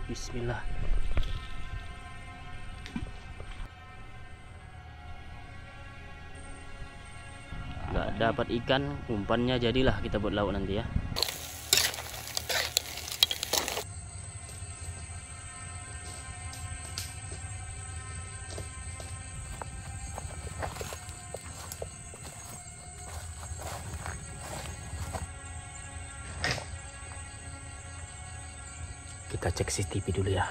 Bismillah. Nggak dapat ikan, umpannya jadilah kita buat lauk nanti ya. Kita cek CCTV dulu ya.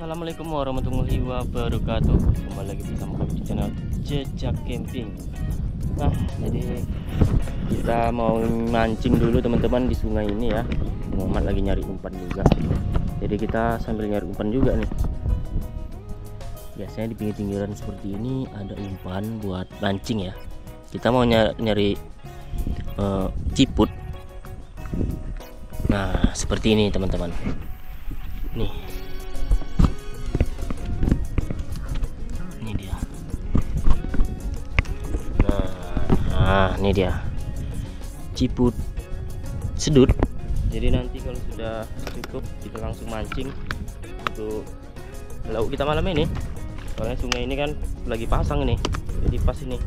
Assalamualaikum warahmatullahi wabarakatuh. Kembali lagi bersama kami di channel Jejak Camping. Nah, jadi kita mau mancing dulu teman-teman di sungai ini ya. Muhammad lagi nyari umpan juga. Jadi kita sambil nyari umpan juga nih. Biasanya di pinggir-pinggiran seperti ini ada umpan buat mancing ya. Kita mau nyari ciput. Nah, seperti ini teman-teman. Nih. Nah, ini dia ciput sedut. Jadi nanti kalau sudah cukup kita langsung mancing untuk lauk kita malam ini. Soalnya sungai ini kan lagi pasang ini, jadi pas ini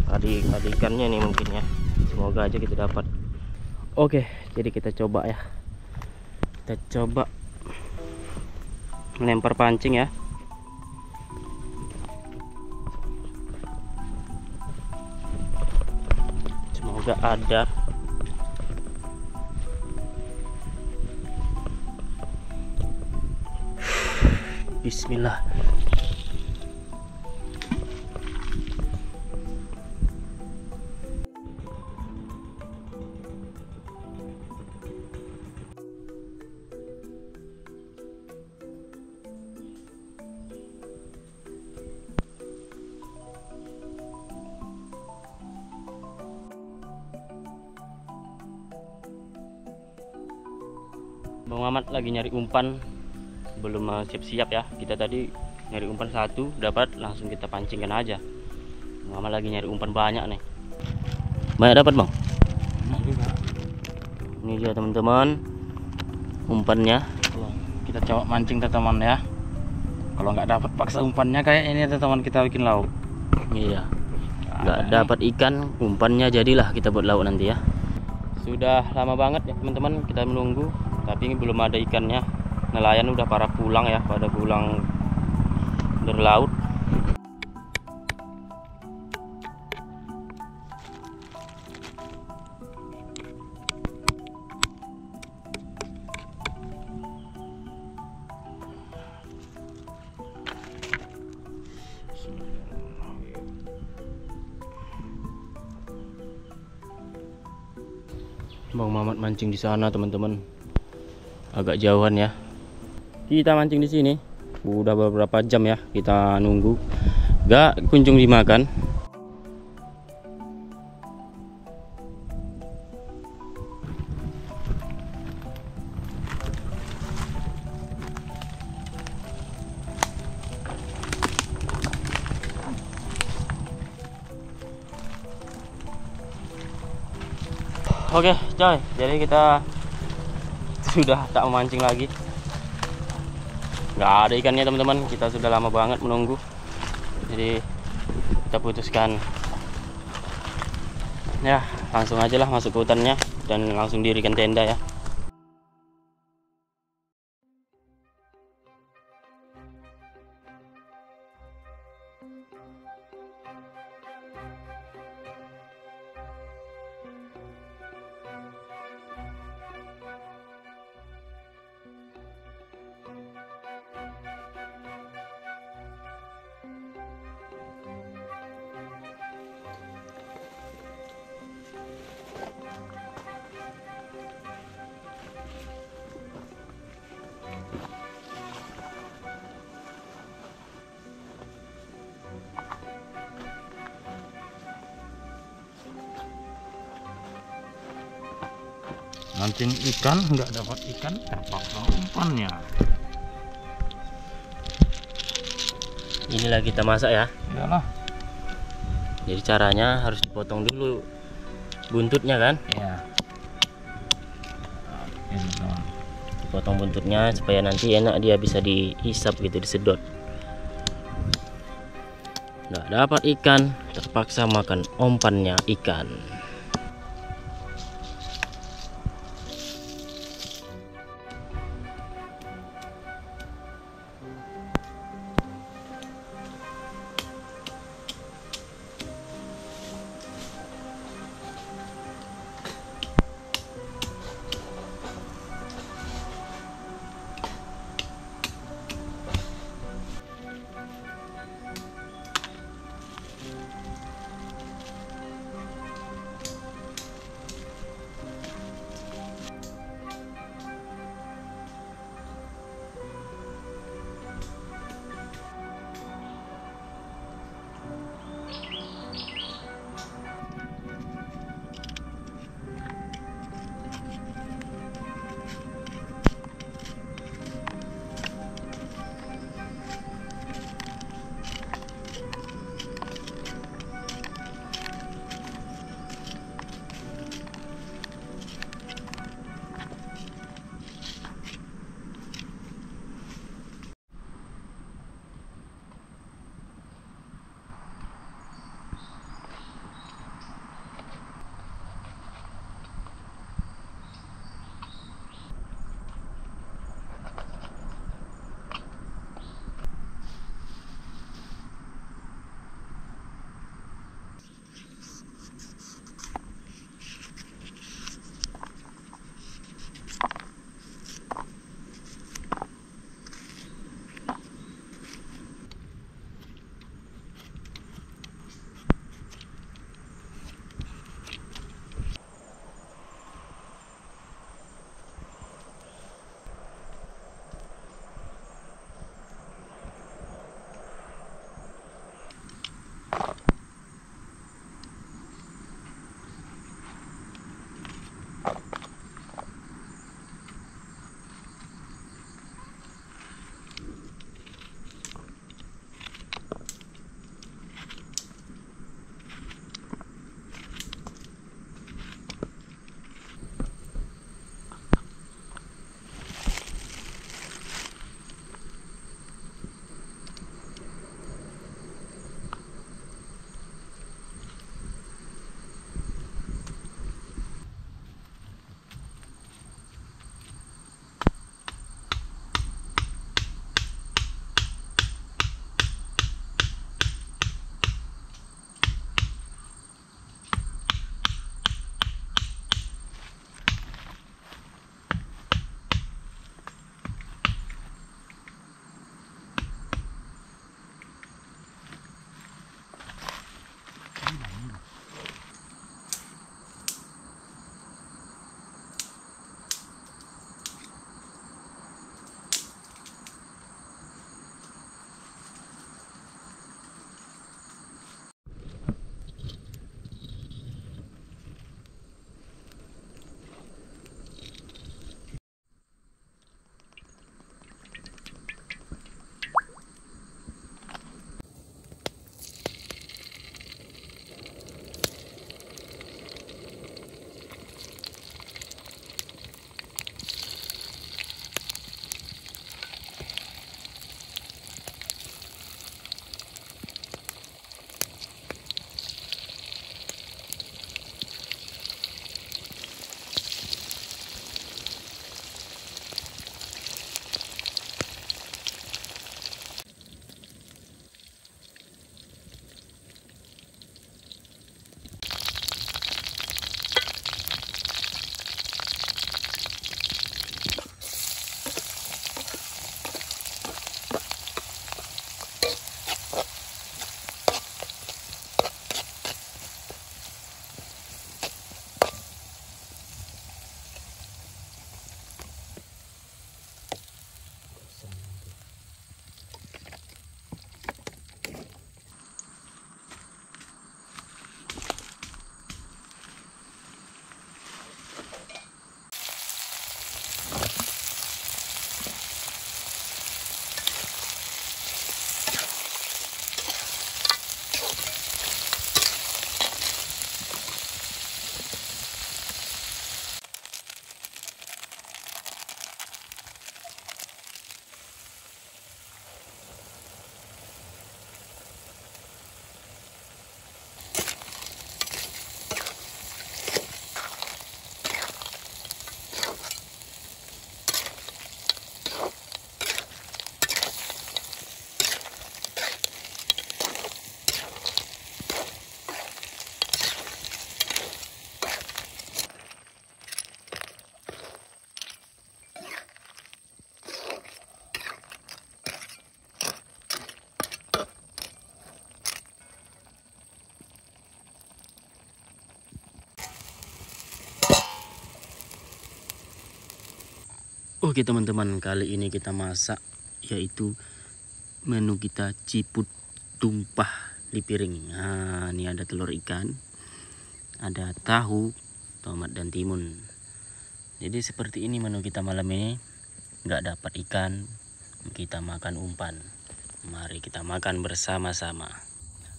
ada ikannya nih mungkin ya. Semoga aja kita dapat. Oke, jadi kita coba ya. Kita coba melempar pancing ya. Semoga ada. Bismillah. Bang Mamat lagi nyari umpan, belum siap-siap ya. Kita tadi nyari umpan satu dapat, langsung kita pancingkan aja. Bang Mamat lagi nyari umpan banyak nih. Banyak dapat bang? Banyak juga. Ini dia teman-teman umpannya. Kita coba mancing teman ya. Kalau nggak dapat paksa umpannya kayak ini teman kita bikin lauk. Iya. Nggak dapat ikan, umpannya jadilah kita buat lauk nanti ya. Sudah lama banget ya teman-teman kita menunggu, tapi belum ada ikannya. Nelayan udah pada pulang ya, pada pulang dari laut. Bang Mamat mancing di sana teman-teman, agak jauhan ya. Kita mancing di sini udah beberapa jam ya, kita nunggu gak kunjung dimakan. Oke coy, jadi kita sudah tak memancing lagi. Nggak ada ikannya teman-teman, kita sudah lama banget menunggu. Jadi kita putuskan ya langsung aja lah masuk ke hutannya dan langsung dirikan tenda ya. Mancing ikan nggak dapat ikan, terpaksa umpannya. Inilah kita masak ya. Iyalah. Jadi caranya harus dipotong dulu buntutnya kan. Iya. Oke, teman. Dipotong buntutnya supaya nanti enak, dia bisa dihisap gitu, disedot. Nggak dapat ikan, terpaksa makan umpannya ikan. Oke teman-teman, kali ini kita masak yaitu menu kita ciput tumpah di piring. Nah, ini ada telur ikan, ada tahu, tomat dan timun. Jadi seperti ini menu kita malam ini. Nggak dapat ikan, kita makan umpan. Mari kita makan bersama-sama.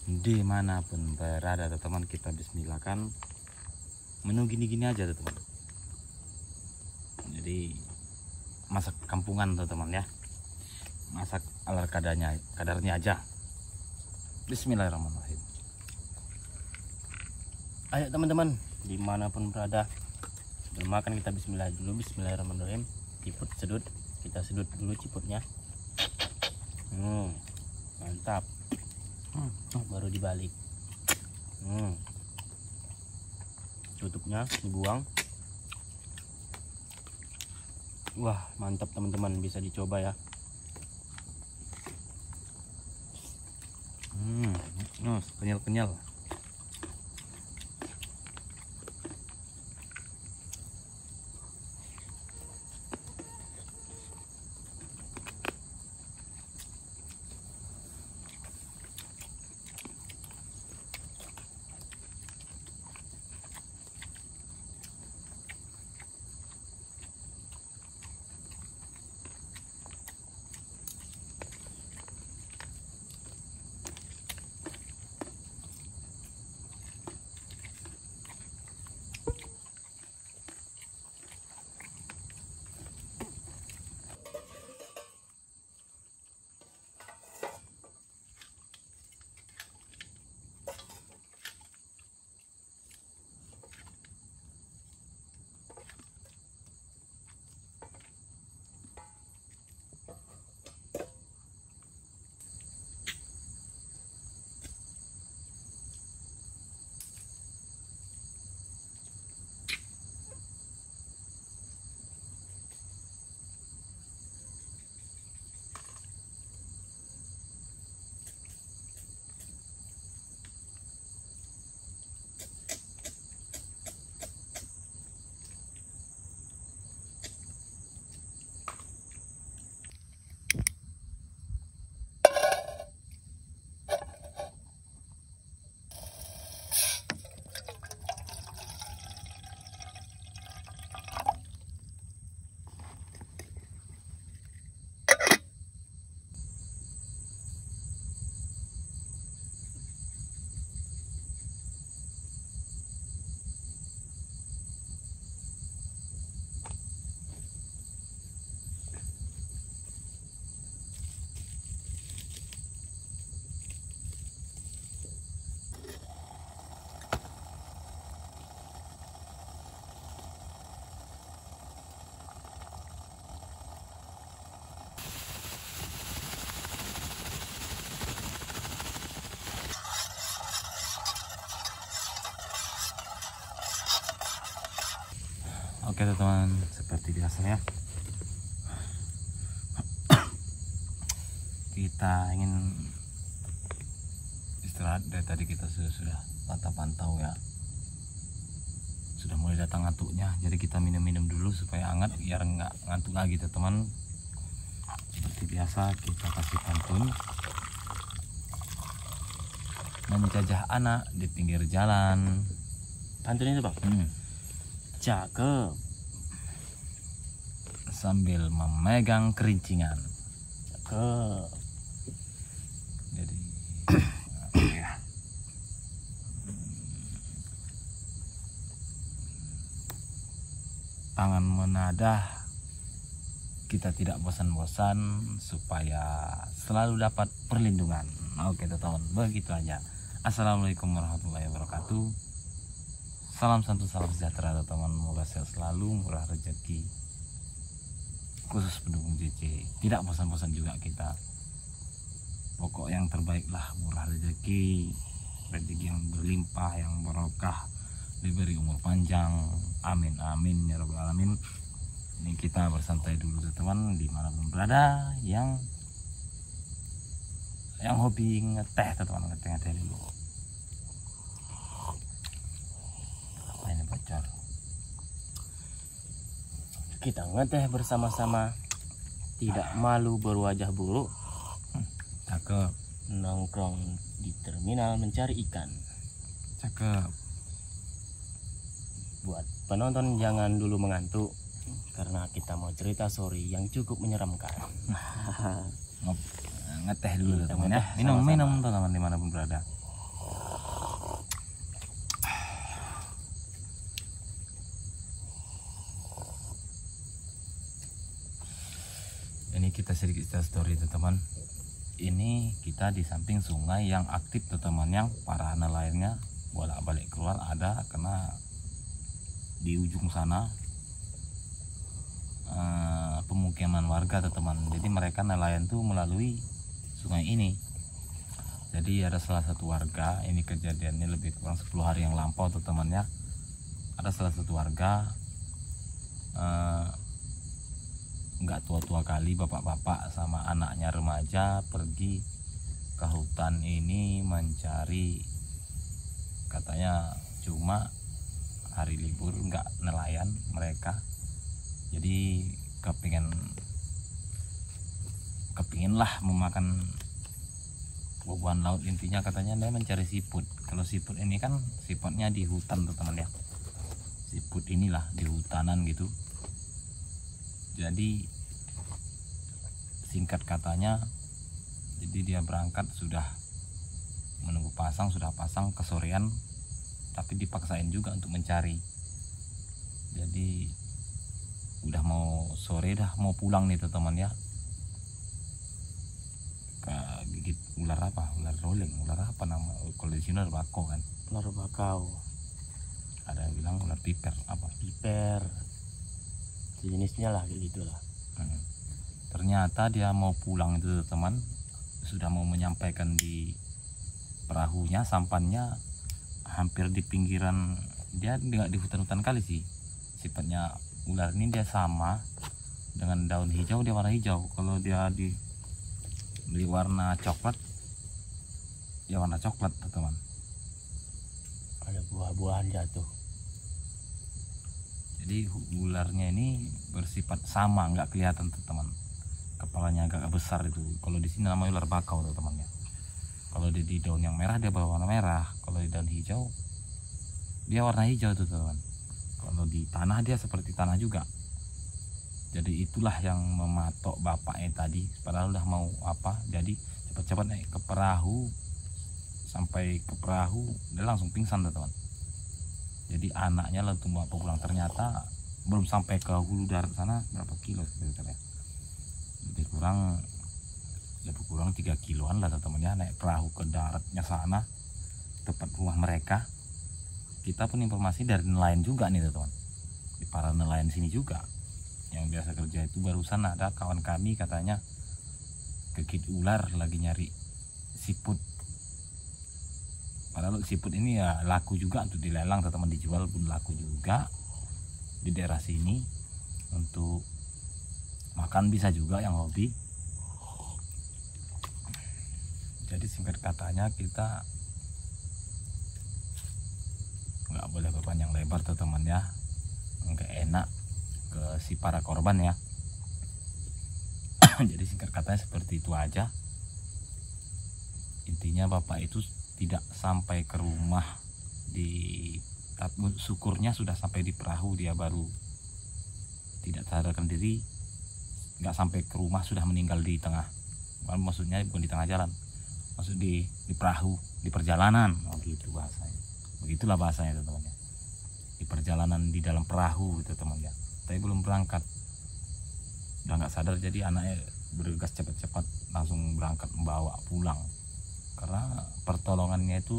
Dimanapun berada teman-teman, kita bismillahkan. Menu gini-gini aja teman-teman. Jadi masak kampungan teman-teman ya. Masak ala kadarnya aja. Bismillahirrahmanirrahim. Ayo teman-teman, dimanapun berada, sebelum makan kita bismillah dulu. Bismillahirrahmanirrahim. Ciput sedut, kita sedut dulu ciputnya. Mantap. Baru dibalik. Tutupnya dibuang. Wah, mantap teman-teman, bisa dicoba ya. Kenyal-kenyal. Oke teman-teman, seperti biasa ya, kita ingin istirahat. Dari tadi kita sudah pantau-pantau ya, sudah mulai datang ngantuknya. Jadi kita minum-minum dulu supaya hangat biar nggak ngantuk lagi teman-teman. Seperti biasa kita kasih pantun menjajah anak di pinggir jalan. Pantun itu bang. Cakep. Sambil memegang kerincingan. Cakep. Jadi ya. Tangan menadah, kita tidak bosan-bosan supaya selalu dapat perlindungan. Oke teman-teman, begitu aja. Assalamualaikum warahmatullahi wabarakatuh. Salam santun, salam sejahtera teman-teman. Semoga sehat selalu, murah rezeki. Khusus pendukung JC, tidak bosan-bosan juga kita. Pokok yang terbaik lah, murah rezeki yang berlimpah, yang barokah, diberi umur panjang. Amin amin ya rabbal alamin. Ini kita bersantai dulu teman-teman, dimanapun berada. Yang hobi ngeteh teman-teman, ngeteh dulu. Apa ini bocor? Kita ngeteh bersama-sama, tidak malu berwajah buruk, Cakep, nongkrong di terminal mencari ikan. cakep. Buat penonton jangan dulu mengantuk, karena kita mau cerita story yang cukup menyeramkan. Ngeteh dulu Kita teman ya. ngeteh Minum sama-sama. teman dimanapun berada. Ini kita sedikit cerita story teman. Ini kita di samping sungai yang aktif teman, yang para nelayannya bolak-balik keluar ada karena di ujung sana pemukiman warga teman. Jadi mereka nelayan tuh melalui sungai ini. Jadi ada salah satu warga, ini kejadiannya lebih kurang 10 hari yang lampau teman-teman ya. Ada salah satu warga nggak tua-tua kali, bapak-bapak sama anaknya remaja pergi ke hutan ini mencari, katanya cuma hari libur, nggak nelayan mereka. Jadi kepingin lah memakan buah-buahan laut, intinya katanya dia mencari siput. Kalau siput ini kan sifatnya di hutan teman-teman ya, siput inilah di hutanan gitu. Jadi singkat katanya, jadi dia berangkat sudah menunggu pasang, sudah pasang kesorean, tapi dipaksain juga untuk mencari. Jadi udah mau sore, dah mau pulang nih teman-teman ya, gigit ular apa, ular rolling, ular apa nama, kalau di sini ular bako kan, Ular bakau, ada yang bilang ular piper apa. piper, sejenisnya lah kayak gitulah. Ternyata dia mau pulang itu teman, sudah mau menyampaikan di perahunya, sampannya hampir di pinggiran. Dia nggak di hutan-hutan kali sih, sifatnya ular ini dia sama dengan daun hijau, dia warna hijau. Kalau dia di warna coklat, dia warna coklat teman. Ada buah-buahan jatuh. Jadi ularnya ini bersifat sama, nggak kelihatan teman. Kepalanya agak besar itu. Kalau di sini namanya ular bakau teman-teman ya. Kalau di daun yang merah dia berwarna merah, kalau di daun hijau dia warna hijau tuh teman. Kalau di tanah dia seperti tanah juga. Jadi itulah yang mematok bapaknya tadi, padahal udah mau apa, jadi cepat-cepat naik ke perahu. Sampai ke perahu dia langsung pingsan teman. Jadi anaknya langsung bawa pulang, ternyata belum sampai ke hulu darat sana berapa kilo sebenarnya, lebih kurang 3 kiloan lah teman ya, naik perahu ke daratnya sana tempat rumah mereka. Kita pun informasi dari nelayan juga nih teman, di para nelayan sini juga yang biasa kerja itu. Barusan ada kawan kami katanya kegigit ular lagi nyari siput. Padahal siput ini ya laku juga untuk dilelang teman, dijual pun laku juga di daerah sini, untuk makan bisa juga yang hobi. Jadi singkat katanya kita nggak boleh berpanjang lebar teman ya, nggak enak ke si para korban ya. Jadi singkat katanya seperti itu aja. Intinya bapak itu tidak sampai ke rumah, syukurnya sudah sampai di perahu, dia baru tidak sadarkan diri, nggak sampai ke rumah sudah meninggal di tengah, maksudnya bukan di tengah jalan, maksud di perahu, di perjalanan. Oh gitu bahasanya, begitulah bahasanya teman-teman, di perjalanan di dalam perahu gitu teman ya, tapi belum berangkat, udah nggak sadar. Jadi anaknya bergegas cepat-cepat langsung berangkat membawa pulang, karena pertolongannya itu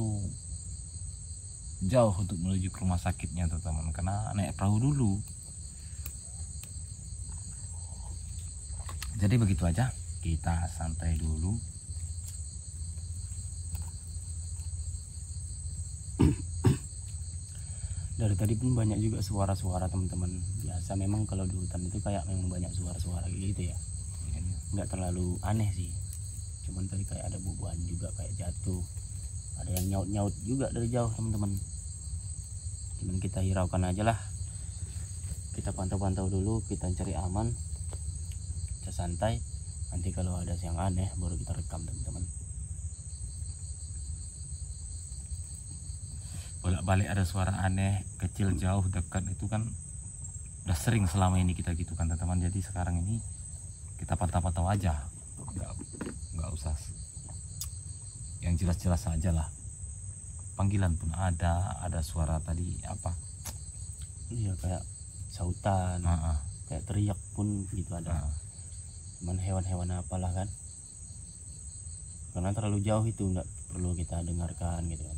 jauh untuk menuju ke rumah sakitnya teman-teman, karena naik perahu dulu. Jadi begitu aja, kita santai dulu. Dari tadi pun banyak juga suara-suara teman-teman. Biasa memang kalau di hutan itu kayak memang banyak suara-suara gitu ya, nggak terlalu aneh sih. Cuman tadi kayak ada bubuhan juga kayak jatuh, ada yang nyaut-nyaut juga dari jauh teman-teman. Cuman kita hiraukan aja lah. kita pantau-pantau dulu, kita cari aman, kita santai. Nanti kalau ada yang aneh baru kita rekam teman-teman. Bolak-balik ada suara aneh, kecil, jauh, dekat, itu kan udah sering selama ini kita gitu kan teman-teman. Jadi sekarang ini kita pantau-pantau aja, nggak usah yang jelas-jelas aja lah. Panggilan pun ada suara tadi apa? Iya, kayak sautan, kayak teriak pun gitu ada. Cuman hewan-hewan apalah kan, karena terlalu jauh itu nggak perlu kita dengarkan gitu kan.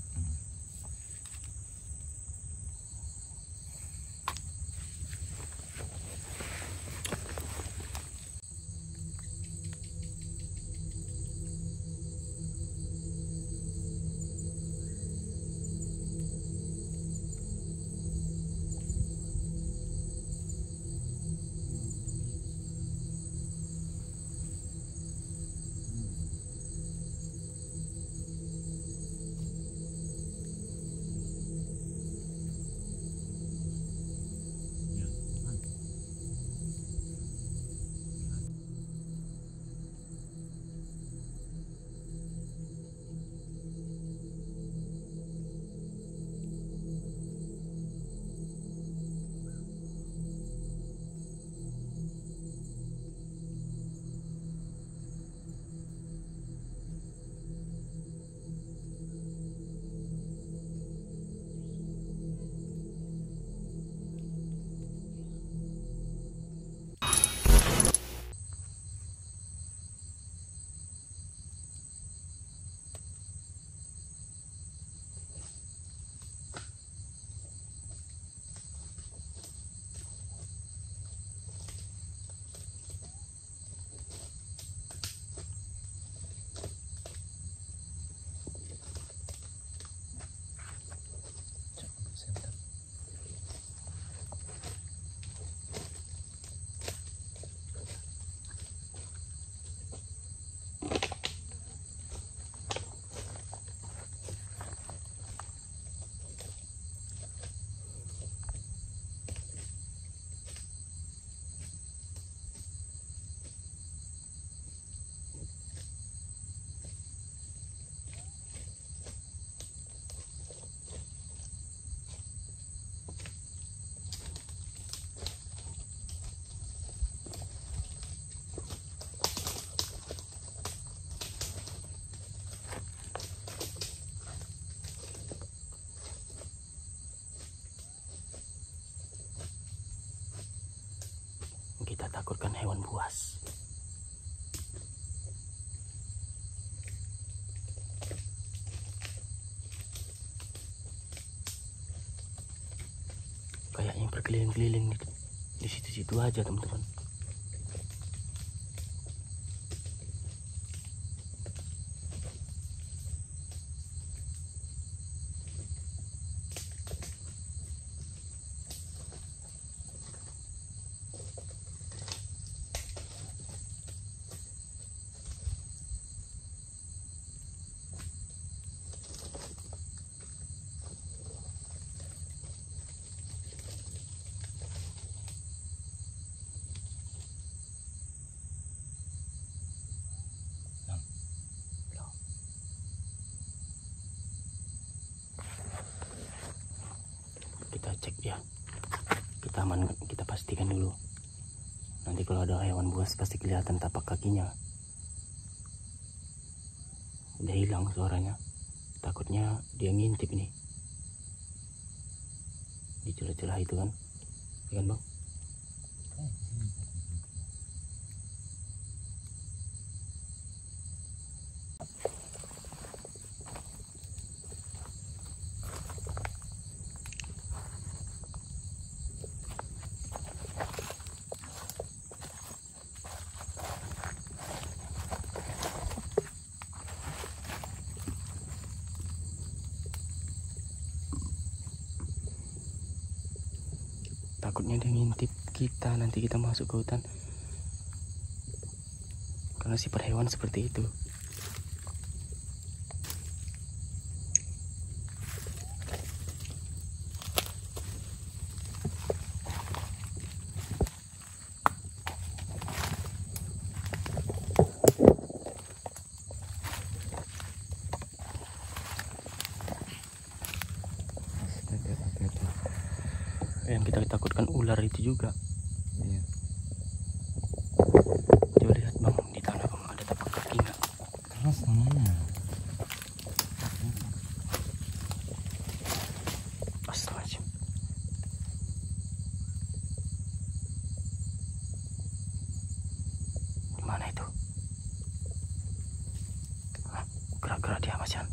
Kita takutkan hewan buas. Kayaknya berkeliling-keliling di situ-situ aja teman-teman. Kita cek ya, kita aman, kita pastikan dulu. Nanti kalau ada hewan buas pasti kelihatan tapak kakinya. Udah hilang suaranya, takutnya dia ngintip nih di celah-celah itu kan, ya kan bang? Takutnya dia ngintip kita, nanti kita masuk ke hutan. Karena sifat hewan seperti itu. kita takutkan ular itu juga. Iya. Coba lihat bang, di tanah bang ada tapak kaki nggak? Keras tanahnya. Astagfirullahaladzim. Di mana itu? Hah, gerak-gerak dia Mas Yan.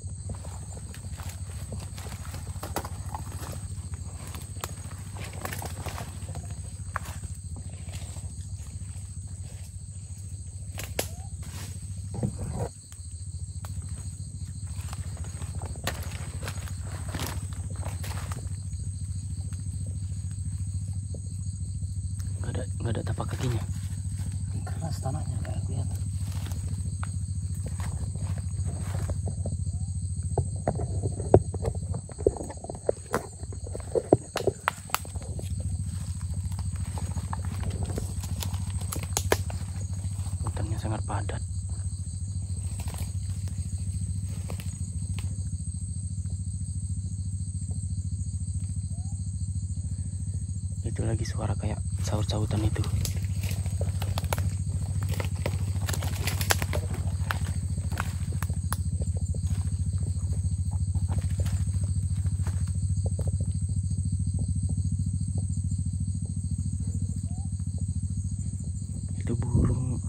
Nggak ada tapak kakinya. Keras tanahnya, nggak kelihatan. Hutannya sangat padat. Itu lagi suara kayak saut-sautan itu. Itu burung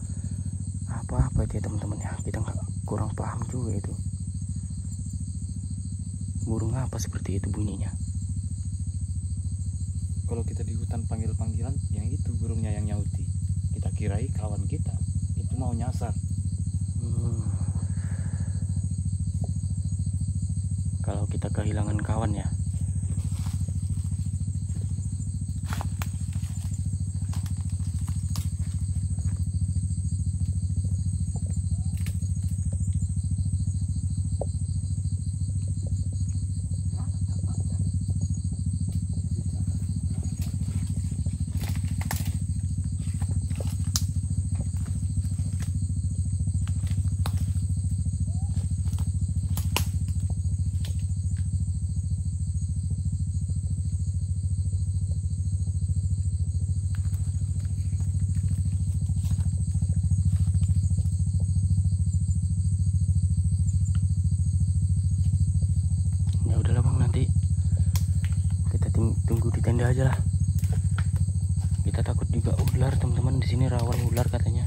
apa itu ya teman-teman ya, kita nggak kurang paham juga itu burung apa seperti itu bunyinya. Kalau kita di hutan panggil-panggilan, yang itu burungnya yang nyauti. Kita kirai kawan kita, itu mau nyasar. Kalau kita kehilangan kawan ya, ya udahlah bang, nanti kita tunggu di tenda aja lah. Kita takut juga ular teman-teman, di sini rawan ular katanya.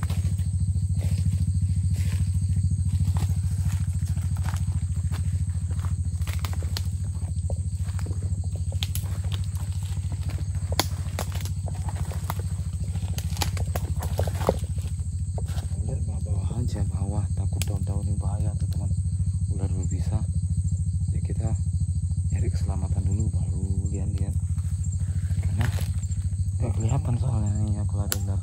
Bawah aja, bawah, takut daun-daun ini bahaya tuh teman, ular berbisa. Ya kita nyari keselamatan dulu baru lihat-lihat, karena nggak kelihatan soalnya ini aku ada ular.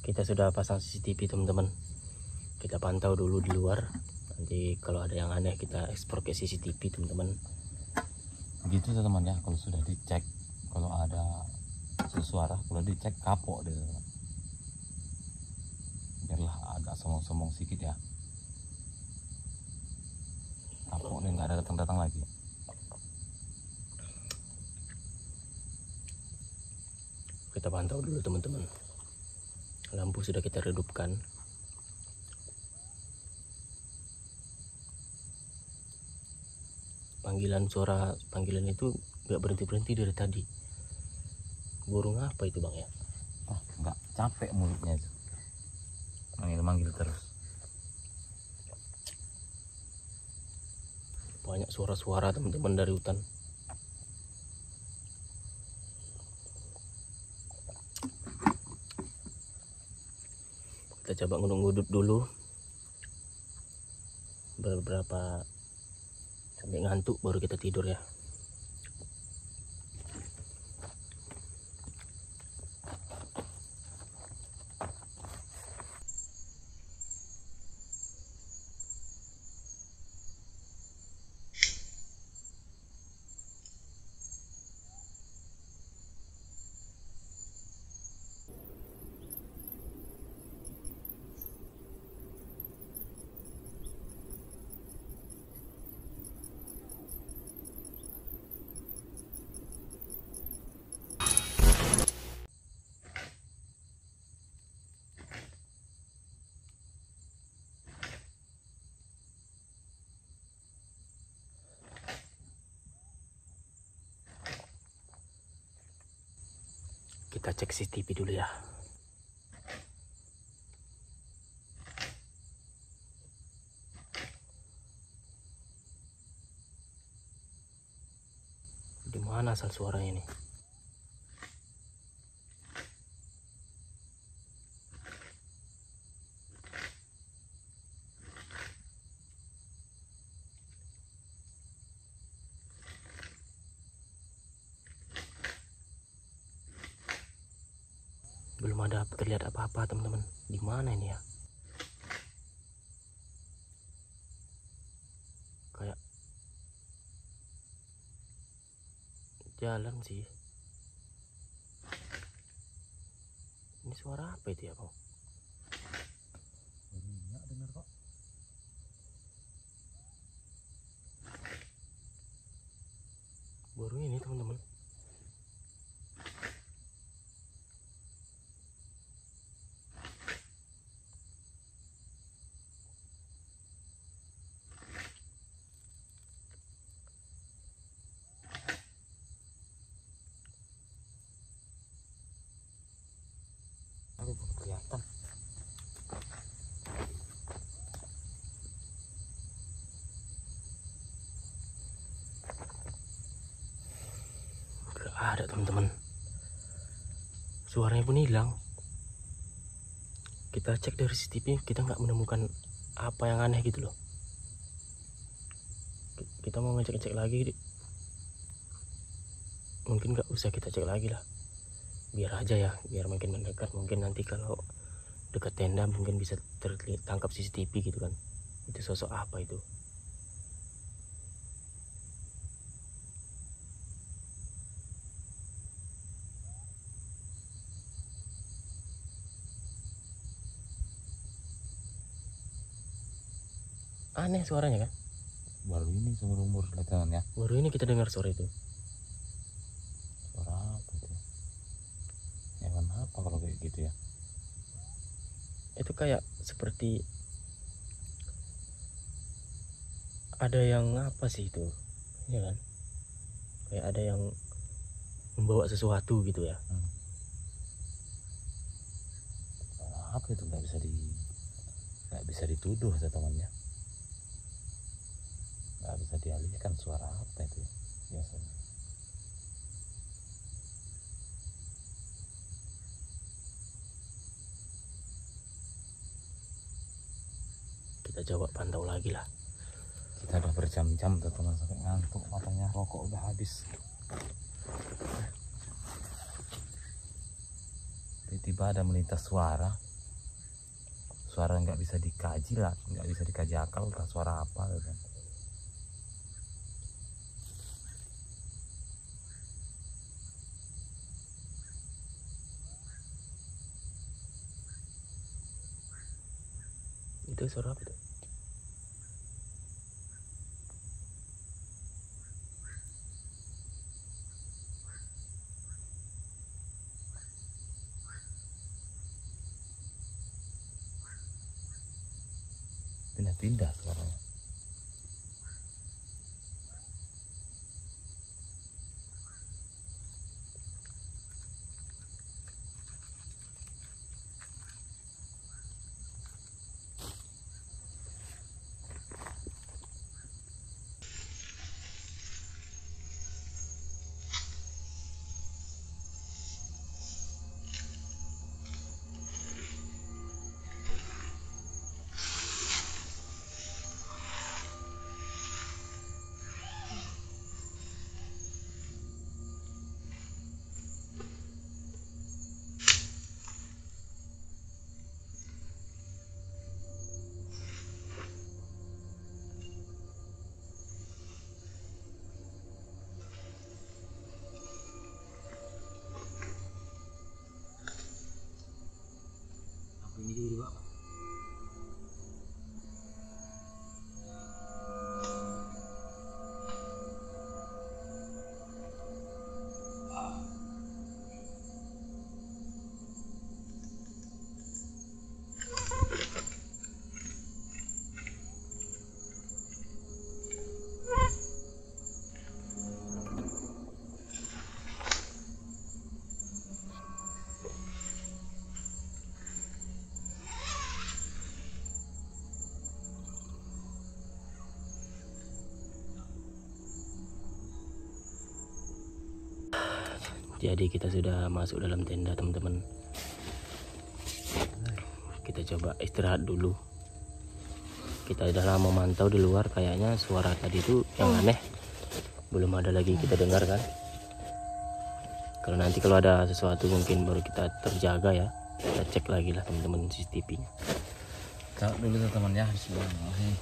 Kita sudah pasang CCTV teman-teman, kita pantau dulu di luar, nanti kalau ada yang aneh kita ekspor ke CCTV teman-teman. Begitu teman ya, kalau sudah dicek, kalau ada suara, kalau dicek kapok deh teman. Biarlah agak somong-somong sedikit ya, kapok nih, nggak ada datang-datang lagi. Kita pantau dulu teman-teman. Lampu sudah kita redupkan. Suara panggilan itu nggak berhenti dari tadi. Burung apa itu bang ya? Nggak capek mulutnya itu, manggil terus. Banyak suara-suara teman-teman dari hutan. Kita coba nguduk dulu beberapa sampai ngantuk baru kita tidur ya. Kita cek CCTV dulu ya. Di mana asal suaranya ini? Belum ada terlihat apa-apa teman-teman. Di mana ini ya? Kayak jalan sih. Ini suara apa itu ya, Bang? Minyak dengar kok. Baru ini teman-teman. Aduh, belum kelihatan. Gak ada teman-teman. Suaranya pun hilang. Kita cek dari CCTV, kita nggak menemukan apa yang aneh gitu loh. Kita mau ngecek-ngecek lagi. Mungkin nggak usah kita cek lagi lah. Biar aja ya, biar makin mendekat. Mungkin nanti kalau dekat tenda mungkin bisa tertangkap CCTV gitu kan. Itu sosok apa itu? Aneh suaranya kan? Baru ini seumur umur teman ya. Baru ini kita dengar suara itu. Suara apa itu? Hewan apa kalau kayak gitu ya? Itu kayak seperti ada yang apa sih itu, ya kan? Kayak ada yang membawa sesuatu gitu ya. Suara apa itu? Nggak bisa dituduh teman-teman ya. Nggak bisa dialihkan suara apa itu biasanya. Kita coba pantau lagi lah. Kita udah berjam-jam teman-teman sampai ngantuk, matanya rokok udah habis. Tiba-tiba ada melintas suara nggak bisa dikaji lah, nggak bisa dikaji akal lah, suara apa gitu. Itu suara apa itu? Pindah-pindah suaranya. Jadi kita sudah masuk dalam tenda teman-teman. Kita coba istirahat dulu. Kita udah lama mantau di luar, kayaknya suara tadi itu yang aneh belum ada lagi kita dengar kan. Kalau nanti kalau ada sesuatu mungkin baru kita terjaga ya. Kita cek lagi lah teman-teman CCTV-nya. Taruh dulu teman-teman ya. Bismillahirrahmanirrahim.